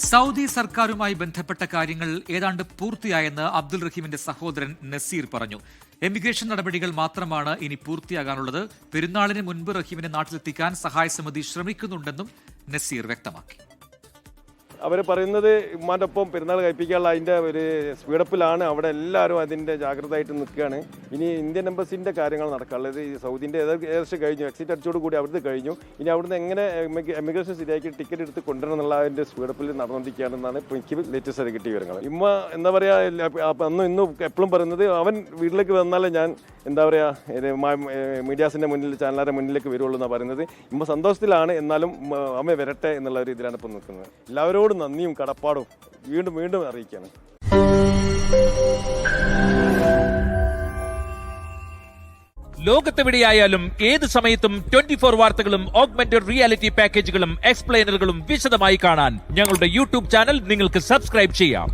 Saudi സർക്കാരുമായി ബന്ധപ്പെട്ട കാര്യങ്ങൾ ഏതാണ്ട് പൂർത്തിയായെന്ന് അബ്ദുൾ റഹീമിന്റെ സഹോദരൻ നസീർ പറഞ്ഞു. എമിഗ്രേഷൻ നടപടികൾ മാത്രമാണ് ഇനി പൂർത്തിയാകാനുള്ളത്. പെരുന്നാളിന് മുൻപ് റഹീമിനെ നാട്ടിലെത്തിക്കാൻ സഹായ സമിതി ശ്രമിക്കുന്നുണ്ടെന്നും നസീർ വ്യക്തമാക്കി. അവർ പറയുന്നത് ഉമ്മാൻ്റെ ഒപ്പം പെരുന്നാൾ കഴിപ്പിക്കാനുള്ള അതിൻ്റെ ഒരു സ്പീഡപ്പിലാണ്. അവിടെ എല്ലാവരും അതിൻ്റെ ജാഗ്രതയായിട്ട് നിൽക്കുകയാണ്. ഇനി ഇന്ത്യൻ എംബസിൻ്റെ കാര്യങ്ങൾ നടക്കാനുള്ളത്. ഈ സൗദിൻ്റെ ഏകദേശം കഴിഞ്ഞു, എക്സിറ്റ് അടിച്ചോട് കൂടി അവിടുന്ന് കഴിഞ്ഞു. ഇനി അവിടുന്ന് എങ്ങനെ എമിഗ്രേഷൻ ശരിയാക്കി ടിക്കറ്റ് എടുത്ത് കൊണ്ടുവരണം എന്നുള്ള അതിൻ്റെ സ്പീഡപ്പിൽ നടന്നുകൊണ്ടിരിക്കുകയാണെന്നാണ് ഇപ്പോൾ എനിക്ക് ലേറ്റസ്റ്റ് ആയിട്ട് കിട്ടിയ വിവരങ്ങൾ. ഉമ്മ എന്താ പറയുക, ഇന്നും എപ്പോഴും പറയുന്നത് അവൻ വീട്ടിലേക്ക് വന്നാലേ ഞാൻ എന്താ പറയുക മീഡിയാസിൻ്റെ മുന്നിൽ, ചാനലുകാരുടെ മുന്നിലേക്ക് വരുള്ളൂ എന്നാണ് പറയുന്നത്. ഇമ്മ സന്തോഷത്തിലാണ്, എന്നാലും അമ്മ വരട്ടെ എന്നുള്ള ഒരു ഇതിലാണ് ഇപ്പോൾ നിൽക്കുന്നത്. എല്ലാവരോടും നന്ദിയും കടപ്പാടും വീണ്ടും വീണ്ടും അറിയിക്കുകയാണ്. ലോകത്തെവിടെയായാലും ഏത് സമയത്തും 24 വാർത്തകളും ഓഗ്മെന്റഡ് റിയാലിറ്റി പാക്കേജുകളും എക്സ്പ്ലെയിനറുകളും വിശദമായി കാണാൻ ഞങ്ങളുടെ യൂട്യൂബ് ചാനൽ നിങ്ങൾക്ക് സബ്സ്ക്രൈബ് ചെയ്യാം.